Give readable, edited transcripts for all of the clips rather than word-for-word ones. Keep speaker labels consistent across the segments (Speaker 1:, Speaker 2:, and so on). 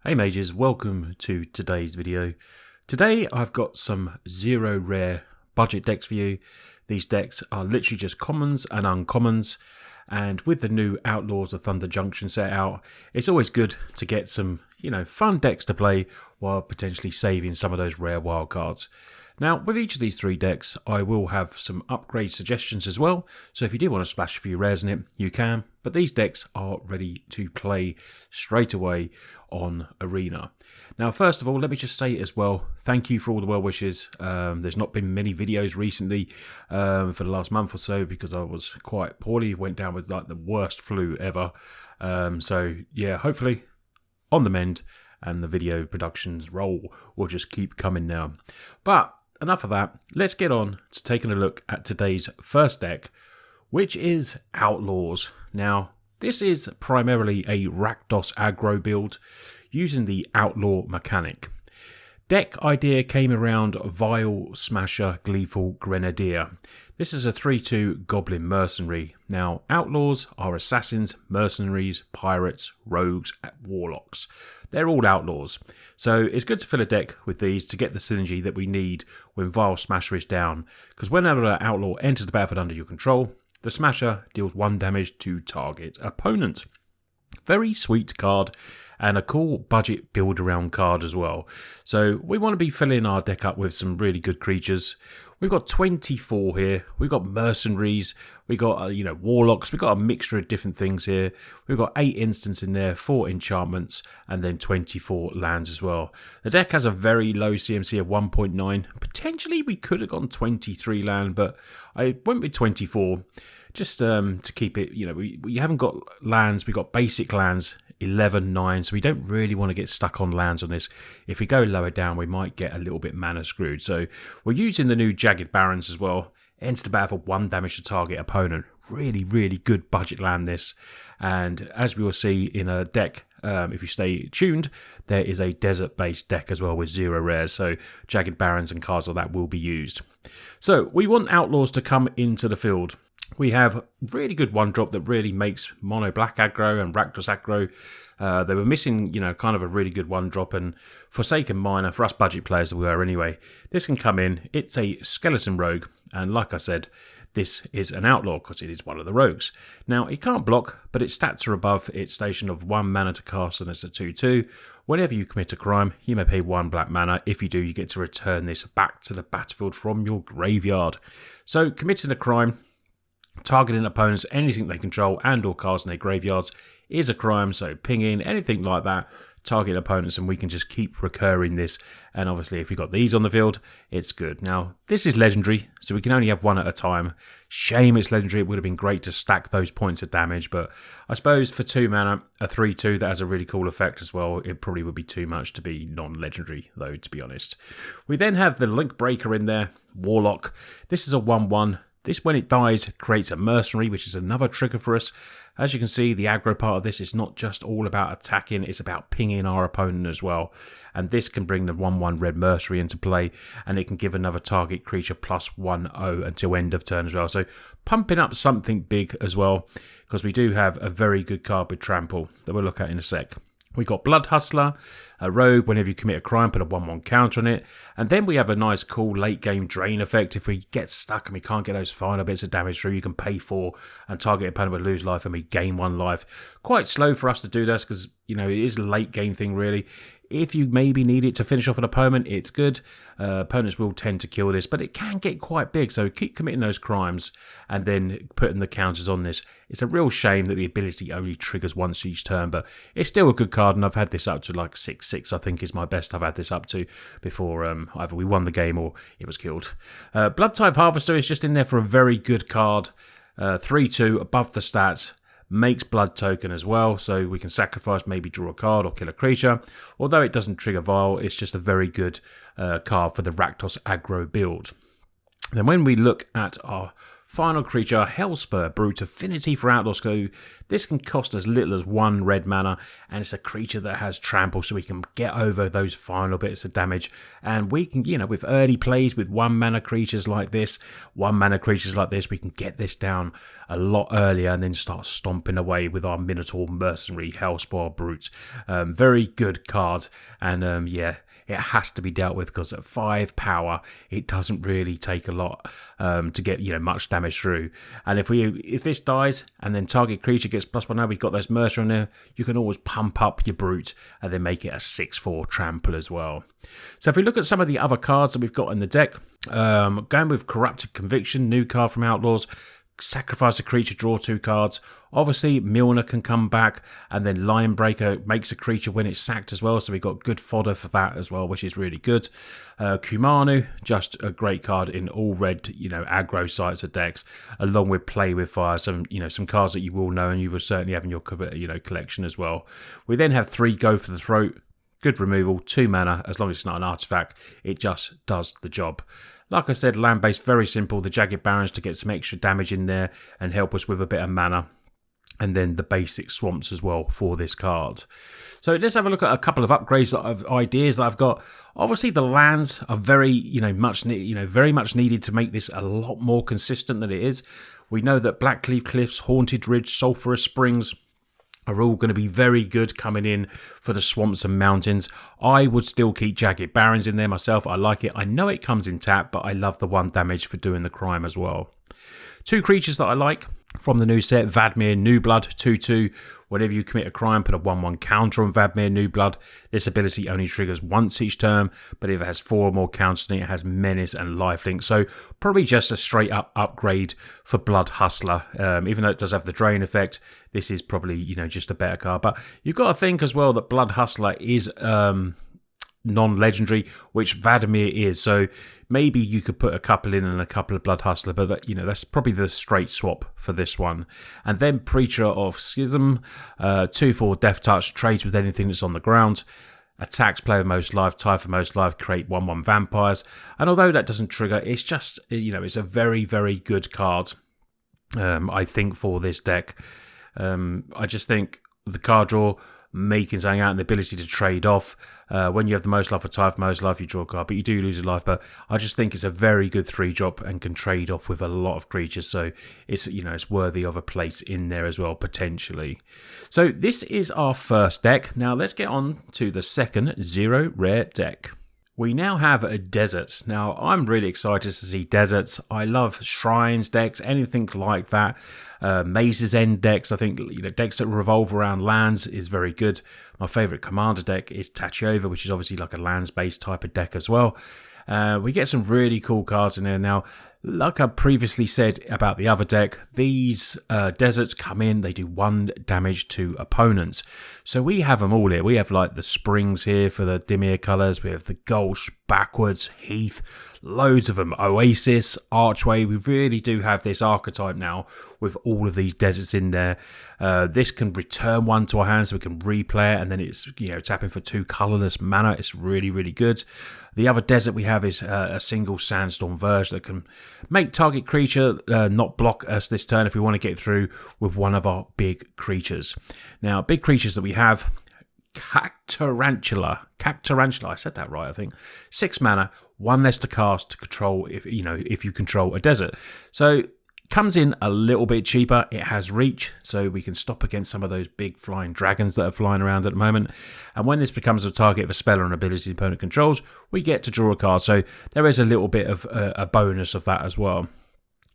Speaker 1: Hey mages, welcome to today's video. Today I've got some zero rare budget decks for you. These decks are literally just commons and uncommons, and with the new Outlaws of Thunder Junction set out, it's always good to get some, fun decks to play while potentially saving some of those rare wildcards. Now, with each of these three decks, I will have some upgrade suggestions as well, so if you do want to splash a few rares in it, you can, but these decks are ready to play straight away on Arena. Now, first of all, let me just say as well, thank you for all the well wishes. There's not been many videos recently for the last month or so because I was quite poorly, went down with like the worst flu ever. So yeah, hopefully on the mend, and the video productions roll will just keep coming now. But enough of that, let's get on to taking a look at today's first deck, which is Outlaws. Now, this is primarily a Rakdos aggro build using the Outlaw mechanic. Deck idea came around Vile Smasher Gleeful Grenadier. This is a 3-2 Goblin Mercenary. Now, Outlaws are assassins, mercenaries, pirates, rogues, and warlocks. They're all outlaws. So it's good to fill a deck with these to get the synergy that we need when Vile Smasher is down. Because whenever an outlaw enters the battlefield under your control, the Smasher deals 1 damage to target opponent. Very sweet card and a cool budget build around card as well. So we want to be filling our deck up with some really good creatures. We've got 24 here. We've got mercenaries. We've got warlocks. We've got a mixture of different things here. We've got 8 instants in there, 4 enchantments, and then 24 lands as well. The deck has a very low CMC of 1.9. Potentially we could have gone 23 land, but I went with 24. Just to keep it, we haven't got lands, we've got basic lands, 11, 9, so we don't really want to get stuck on lands on this. If we go lower down, we might get a little bit mana screwed. So we're using the new Jagged Barrens as well. Ends the battle for 1 damage to target opponent. Really, really good budget land this. And as we will see in a deck, if you stay tuned, there is a desert-based deck as well with 0 rares. So Jagged Barrens and cards like that will be used. So we want Outlaws to come into the field. We have really good one drop that really makes mono black aggro and Rakdos aggro. They were missing, kind of a really good one drop, and Forsaken Miner, for us budget players that we are anyway, this can come in. It's a skeleton rogue, and like I said, this is an outlaw because it is one of the rogues. Now, it can't block, but its stats are above its station of 1 mana to cast, and it's a 2-2. Whenever you commit a crime, you may pay 1 black mana. If you do, you get to return this back to the battlefield from your graveyard. So, committing a crime, targeting opponents, anything they control and or cards in their graveyards is a crime, so pinging, anything like that, target opponents, and we can just keep recurring this. And obviously if we've got these on the field, it's good. Now, this is legendary, so we can only have 1 at a time. Shame it's legendary. It would have been great to stack those points of damage, but I suppose for 2 mana, a 3-2, that has a really cool effect as well. It probably would be too much to be non-legendary, though, to be honest. We then have the Link Breaker in there, Warlock. This is a 1-1. This, when it dies, creates a mercenary, which is another trigger for us. As you can see, the aggro part of this is not just all about attacking, it's about pinging our opponent as well. And this can bring the 1-1 red mercenary into play, and it can give another target creature +1/0 until end of turn as well. So pumping up something big as well, because we do have a very good card with Trample that we'll look at in a sec. We got Blood Hustler, a rogue. Whenever you commit a crime, put a 1-1 counter on it. And then we have a nice, cool late game drain effect. If we get stuck and we can't get those final bits of damage through, you can pay 4 and target opponent will lose life and we gain 1 life. Quite slow for us to do this because, it is a late game thing really. If you maybe need it to finish off an opponent, it's good. Opponents will tend to kill this, but it can get quite big. So keep committing those crimes and then putting the counters on this. It's a real shame that the ability only triggers once each turn, but it's still a good card, and I've had this up to like 6/6, I think is my best I've had this up to before either we won the game or it was killed. Bloodtithe Harvester is just in there for a very good card. 3-2 above the stats. Makes blood token as well, so we can sacrifice, maybe draw a card or kill a creature. Although it doesn't trigger Vile, it's just a very good card for the Rakdos aggro build. Then when we look at our Final creature, Hellspur, Brute Affinity for Outlaws. So this can cost as little as 1 red mana, and it's a creature that has trample, so we can get over those final bits of damage. And we can, with early plays with 1 mana creatures like this, we can get this down a lot earlier and then start stomping away with our Minotaur Mercenary Hellspur Brute. Very good card, and yeah, it has to be dealt with because at 5 power, it doesn't really take a lot to get much damage through. And if this dies and then target creature gets +1, now we've got those Mercer in there, you can always pump up your Brute and then make it a 6/4 trample as well. So if we look at some of the other cards that we've got in the deck, going with Corrupted Conviction, new card from Outlaws. Sacrifice a creature, draw 2 cards. Obviously, Milner can come back, and then Linebreaker makes a creature when it's sacked as well, so we've got good fodder for that as well, which is really good. Kumanu, just a great card in all red, aggro sites of decks, along with Play with Fire, some cards that you will know and you will certainly have in your collection as well. We then have 3 Go for the Throat. Good removal, 2 mana, as long as it's not an artifact, it just does the job. Like I said, land-based, very simple. The Jagged Barrens to get some extra damage in there and help us with a bit of mana. And then the basic swamps as well for this card. So let's have a look at a couple of upgrades ideas that I've got. Obviously, the lands are very much needed to make this a lot more consistent than it is. We know that Blackcleave Cliffs, Haunted Ridge, Sulphurous Springs are all going to be very good coming in for the swamps and mountains. I would still keep Jagged Barrens in there myself. I like it. I know it comes in tap, but I love the 1 damage for doing the crime as well. 2 creatures that I like from the new set, Vadmir New Blood, 2/2. Whenever you commit a crime, put a 1/1 counter on Vadmir New Blood. This ability only triggers once each turn, but if it has 4 or more counters in it, it has Menace and Lifelink. So probably just a straight up upgrade for Blood Hustler. Even though it does have the drain effect, this is probably, just a better card. But you've got to think as well that Blood Hustler is non-legendary, which Vadmir is, so maybe you could put a couple in and a couple of Blood Hustler, but that's probably the straight swap for this one. And then Preacher of Schism, 2/4 Death Touch, trades with anything that's on the ground, attacks player most life, tie for most life, create 1/1 vampires, and although that doesn't trigger, it's just it's a very, very good card, I think, for this deck. I just think the card draw, making something out, and the ability to trade off. When you have the most life or tie for most life, you draw a card, but you do lose a life. But I just think it's a very good 3-drop and can trade off with a lot of creatures. So it's it's worthy of a place in there as well, potentially. So this is our first deck. Now let's get on to the second 0 rare deck. We now have deserts. Now, I'm really excited to see deserts. I love shrines decks, anything like that. Maze's End decks, I think decks that revolve around lands is very good. My favourite commander deck is Tachyova, which is obviously like a lands-based type of deck as well. We get some really cool cards in there. Now, like I previously said about the other deck, these deserts come in, they do 1 damage to opponents. So we have them all here. We have like the Springs here for the Dimir colours. We have the Gulch, Backwards, Heath, loads of them. Oasis, Archway. We really do have this archetype now with all of these deserts in there. This can return 1 to our hand, so we can replay it, and then it's tapping for 2 colourless mana. It's really, really good. The other desert we have is a single Sandstorm Verge that can make target creature not block us this turn if we want to get through with one of our big creatures. Now, big creatures that we have, Cactarantula, I said that right, I think. 6 mana, 1 less to cast to control if you control a desert. So comes in a little bit cheaper. It has reach, so we can stop against some of those big flying dragons that are flying around at the moment. And when this becomes a target of a spell or an ability the opponent controls, we get to draw a card. So there is a little bit of a bonus of that as well.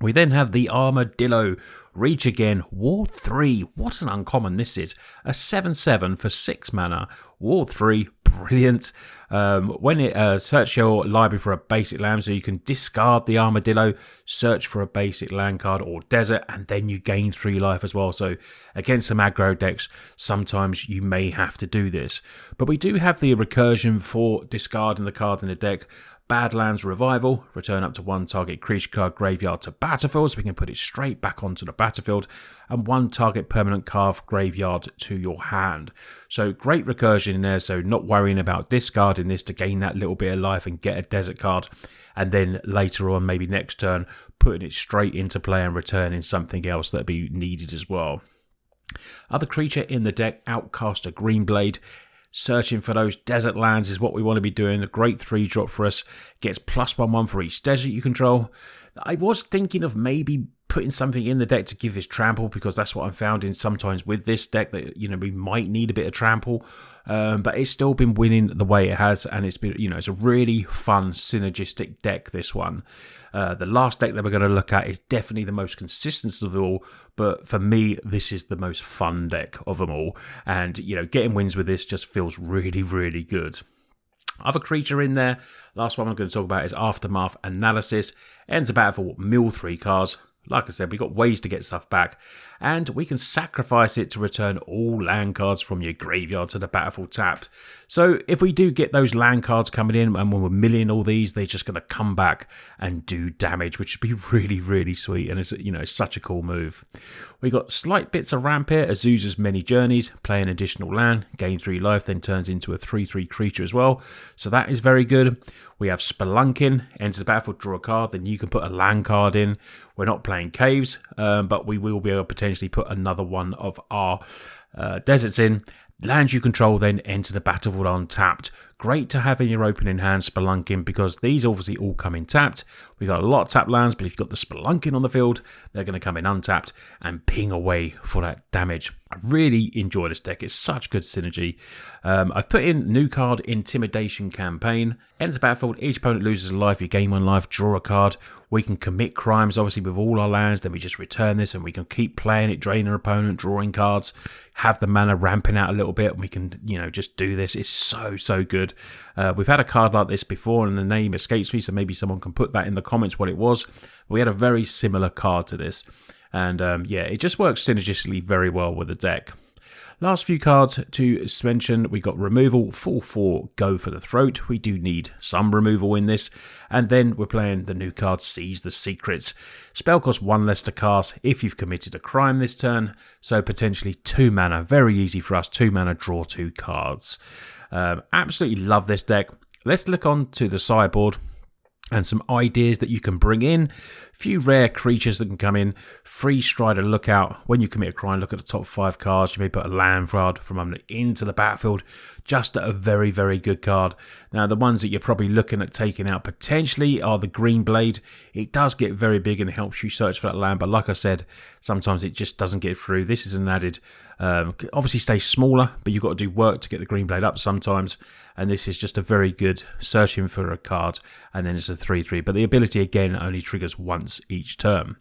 Speaker 1: We then have the Armadillo, reach again, Ward 3. What an uncommon this is. A 7/7 for 6 mana. Ward 3, brilliant. When it search your library for a basic land, so you can discard the Armadillo, search for a basic land card or desert, and then you gain 3 life as well. So against some aggro decks, sometimes you may have to do this. But we do have the recursion for discarding the card in the deck. Badlands Revival, return up to 1 target creature card graveyard to battlefield, so we can put it straight back onto the battlefield, and 1 target permanent card graveyard to your hand. So great recursion in there, so not worrying about discarding this to gain that little bit of life and get a desert card, and then later on, maybe next turn, putting it straight into play and returning something else that'd be needed as well. Other creature in the deck, Outcaster Greenblade. Searching for those desert lands is what we want to be doing. A great 3-drop for us. Gets +1/1 for each desert you control. I was thinking of maybe putting something in the deck to give this trample, because that's what I'm finding sometimes with this deck, that we might need a bit of trample, but it's still been winning the way it has, and it's been it's a really fun synergistic deck, this one. The last deck that we're going to look at is definitely the most consistent of all, but for me this is the most fun deck of them all, and getting wins with this just feels really, really good. Other creature in there, last one I'm going to talk about is Aftermath Analysis. Ends a battle for mill 3 cards. Like I said, we've got ways to get stuff back, and we can sacrifice it to return all land cards from your graveyard to the battlefield tapped. So if we do get those land cards coming in, and when we're milling all these, they're just going to come back and do damage, which would be really, really sweet, and it's such a cool move. We got slight bits of ramp here. Azusa's Many Journeys, play an additional land, gain 3 life, then turns into a 3/3 creature as well. So that is very good. We have Spelunking, enters the battlefield, draw a card, then you can put a land card in. We're not playing Caves, but we will be able to potentially put another one of our deserts in. Lands you control then enter the battlefield untapped. Great to have in your opening hand, Spelunking, because these obviously all come in tapped. We've got a lot of tapped lands, but if you've got the Spelunking on the field, they're going to come in untapped and ping away for that damage. I really enjoy this deck. It's such good synergy. I've put in new card, Intimidation Campaign. Enters the battlefield, each opponent loses a life, you gain 1 life, draw a card. We can commit crimes, obviously, with all our lands. Then we just return this and we can keep playing it, drain our opponent, drawing cards, have the mana ramping out a little bit, and we can, just do this. It's so good. We've had a card like this before, and the name escapes me, so maybe someone can put that in the comments what it was. We had a very similar card to this. And it just works synergistically very well with the deck. Last few cards to mention, we got removal, 4/4, Go for the Throat. We do need some removal in this. And then we're playing the new card, Seize the Secrets. Spell costs 1 less to cast if you've committed a crime this turn. So potentially 2 mana, very easy for us, 2 mana, draw 2 cards. Absolutely love this deck. Let's look on to the sideboard and some ideas that you can bring in. Few rare creatures that can come in. Free Strider Lookout. When you commit a crime, look at the top 5 cards. You may put a land card from them into the battlefield. Just a very, very good card. Now, the ones that you're probably looking at taking out potentially are the Greenblade. It does get very big and helps you search for that land, but like I said, sometimes it just doesn't get through. This is an added, obviously stays smaller, but you've got to do work to get the Greenblade up sometimes, and this is just a very good searching for a card, and then it's a 3/3, but the ability again only triggers once each turn.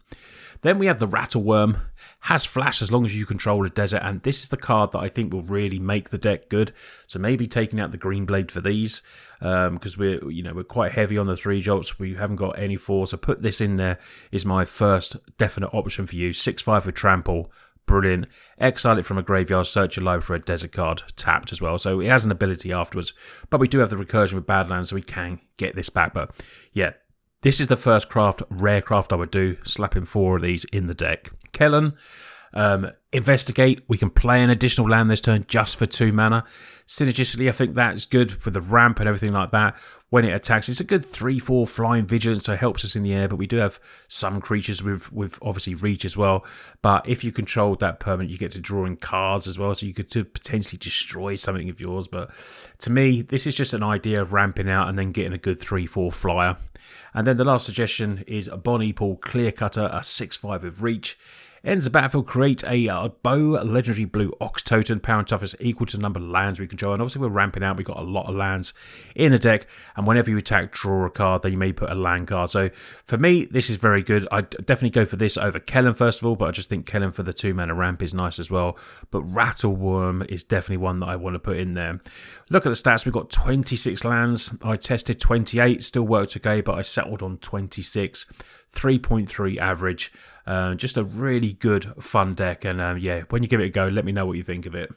Speaker 1: Then we have the Rattleworm. Has flash as long as you control a desert, and this is the card that I think will really make the deck good. So maybe taking out the Greenblade for these, because we're quite heavy on the 3-drops. We haven't got any 4, so put this in there is my first definite option for you. 6/5 with Trample. Brilliant. Exile it from a graveyard, search your library for a desert card, tapped as well. So it has an ability afterwards, but we do have the recursion with Badlands, so we can get this back. But yeah, this is the first rare craft I would do, slapping 4 of these in the deck. Kellen, Investigate. We can play an additional land this turn just for 2 mana. Synergistically, I think that's good for the ramp and everything like that. When it attacks, it's a good 3/4 flying vigilance, so it helps us in the air, but we do have some creatures with obviously reach as well. But if you control that permanent, you get to draw in cards as well, so you could potentially destroy something of yours. But to me, this is just an idea of ramping out and then getting a good 3/4 flyer. And then the last suggestion is a Bonnie Pool Clear Cutter, a 6/5 with reach. Ends the battlefield, create a bow, legendary blue Ox Totem, power and toughness equal to the number of lands we control. And obviously we're ramping out, we've got a lot of lands in the deck, and whenever you attack, draw a card, then you may put a land card. So for me, this is very good. I'd definitely go for this over Kellen first of all, but I just think Kellen for the 2 mana ramp is nice as well. But Rattleworm is definitely one that I want to put in there. Look at the stats, we've got 26 lands. I tested 28, still worked okay, but I settled on 26. 3.3 average. Just a really good fun deck, and yeah, when you give it a go, let me know what you think of it.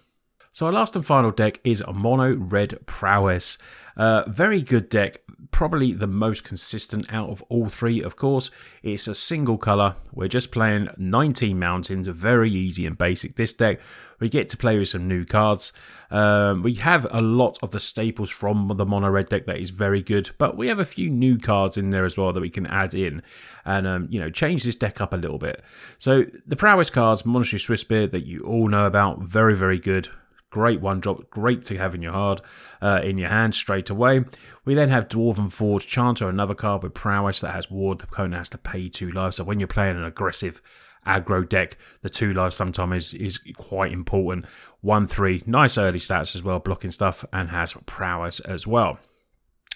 Speaker 1: So our last and final deck is a mono red Prowess. Very good deck. probably the most consistent out of all three, of course. It's a single colour. We're just playing 19 mountains, very easy and basic. This deck, we get to play with some new cards. We have a lot of the staples from the mono red deck that is very good, but we have a few new cards in there as well that we can add in and change this deck up a little bit. So the Prowess cards, Monstrous Swiftspear, that you all know about, very, very good. Great one drop, great to have in your hand straight away. We then have Dwarven Forge Chanter, another card with Prowess that has ward. The opponent has to pay 2 lives. So when you're playing an aggressive aggro deck, the 2 lives sometimes is quite important. 1/3, nice early stats as well, blocking stuff, and has Prowess as well.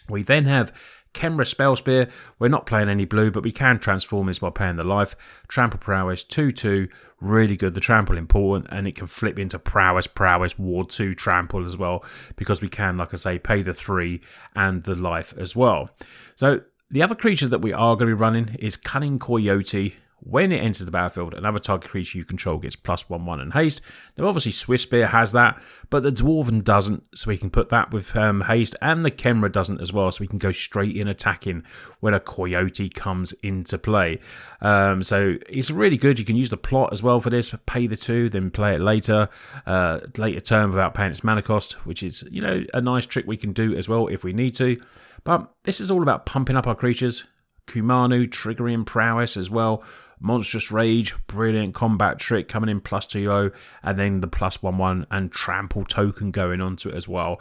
Speaker 1: We then have Khemra Spellspear. We're not playing any blue, but we can transform this by paying the life. Trample Prowess, 2/2, really good. The trample important, and it can flip into Prowess, Ward 2, trample as well, because we can, like I say, pay the 3 and the life as well. So the other creature that we are going to be running is Cunning Coyote. When it enters the battlefield, another target creature you control gets +1/1 and haste. Now, obviously, Swiftspear has that, but the Dwarven doesn't, so we can put that with haste, and the Khemra doesn't as well, so we can go straight in attacking when a Coyote comes into play. So it's really good. You can use the plot as well for this, pay the 2, then play it later turn without paying its mana cost, which is, a nice trick we can do as well if we need to. But this is all about pumping up our creatures. Kumanu, triggering Prowess as well. Monstrous Rage, brilliant combat trick coming in +2/0, and then the +1/1 and trample token going onto it as well.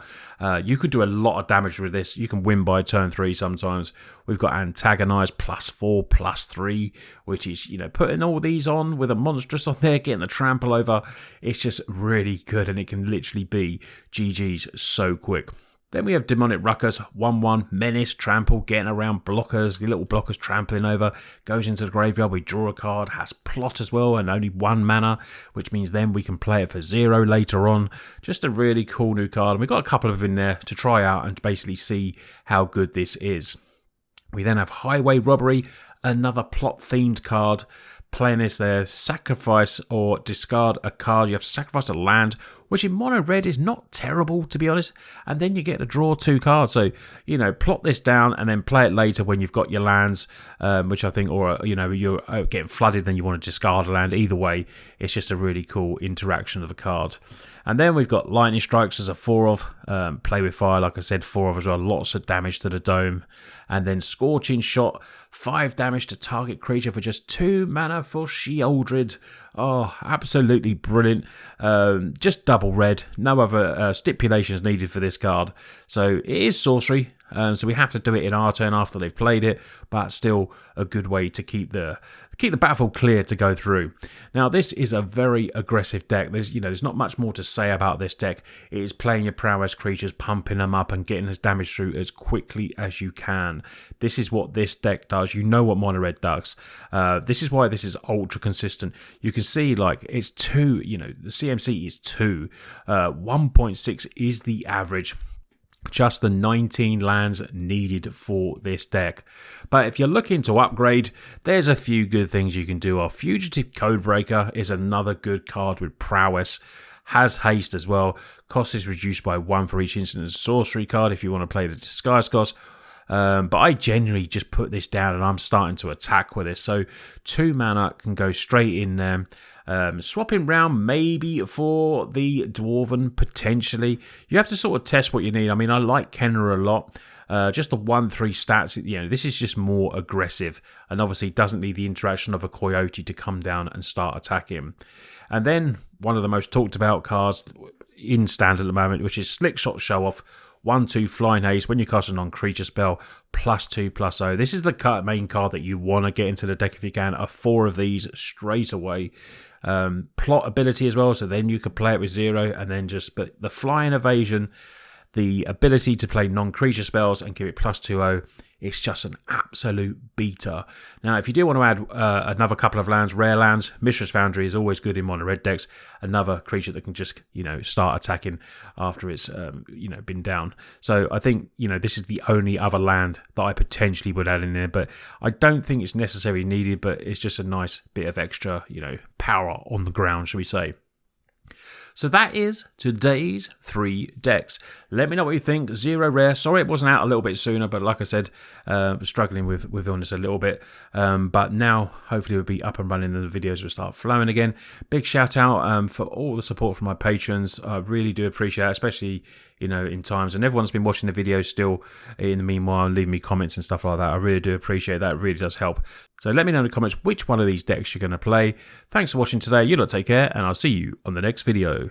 Speaker 1: You could do a lot of damage with this. You can win by turn 3 sometimes. We've got Antagonize +4, +3, which is, putting all these on with a monstrous on there, getting the trample over. It's just really good, and it can literally be GG's so quick. Then we have Demonic Ruckus, 1/1, Menace, Trample, getting around blockers, the little blockers trampling over, goes into the graveyard, we draw a card, has Plot as well, and only 1 mana, which means then we can play it for 0 later on. Just a really cool new card, and we've got a couple of them in there to try out and basically see how good this is. We then have Highway Robbery, another plot-themed card. Playing this there, sacrifice or discard a card. You have to sacrifice a land, which in mono red is not terrible, to be honest. And then you get to draw 2 cards. So, plot this down and then play it later when you've got your lands, which I think, or, you're getting flooded, then you want to discard a land. Either way, it's just a really cool interaction of a card. And then we've got Lightning Strikes as a 4 of, play with fire, like I said, 4 of as well, lots of damage to the dome. And then Scorching Shot, 5 damage to target creature for just 2 mana for Sheoldred. Oh, absolutely brilliant. Just double red, no other stipulations needed for this card. So it is sorcery, so we have to do it in our turn after they've played it, but still a good way to keep the battlefield clear to go through. Now, this is a very aggressive deck. There's not much more to say about this deck. It is playing your Prowess creatures, pumping them up and getting this damage through as quickly as you can. This is what this deck does. You know what mono red does. This is why this is ultra consistent. You can see, it's 2, the CMC is 2. 1.6 is the average. Just the 19 lands needed for this deck. But if you're looking to upgrade, there's a few good things you can do. Our Fugitive Codebreaker is another good card with Prowess. Has haste as well. Cost is reduced by 1 for each instant as a sorcery card if you want to play the disguise cost. But I generally just put this down and I'm starting to attack with this. So 2 mana can go straight in there. Swapping round maybe for the Dwarven, potentially. You have to sort of test what you need. I mean, I like Khemra a lot. Just the 1/3 stats, this is just more aggressive. And obviously doesn't need the interaction of a Coyote to come down and start attacking. And then one of the most talked about cards in Standard at the moment, which is Slickshot Show Off. 1/2 Flying Haste. When you cast a non-creature spell, +2/+0. This is the main card that you want to get into the deck if you can. 4 of these straight away. Plot ability as well, so then you could play it with 0 and then but the Flying Evasion, the ability to play non-creature spells and give it +2/0, it's just an absolute beater. Now, if you do want to add another couple of lands, rare lands, Mishra's Foundry is always good in mono red decks. Another creature that can just, start attacking after it's, been down. So I think, this is the only other land that I potentially would add in there, but I don't think it's necessarily needed, but it's just a nice bit of extra, power on the ground, shall we say. So that is today's 3 decks. Let me know what you think. 0 rare. Sorry it wasn't out a little bit sooner, but like I said, struggling with illness a little bit. But now, hopefully we'll be up and running and the videos will start flowing again. Big shout out for all the support from my patrons. I really do appreciate it, especially, you know, in times. And everyone's been watching the videos still in the meanwhile, leaving me comments and stuff like that. I really do appreciate that. It really does help. So let me know in the comments which one of these decks you're going to play. Thanks for watching today. You lot take care, and I'll see you on the next video.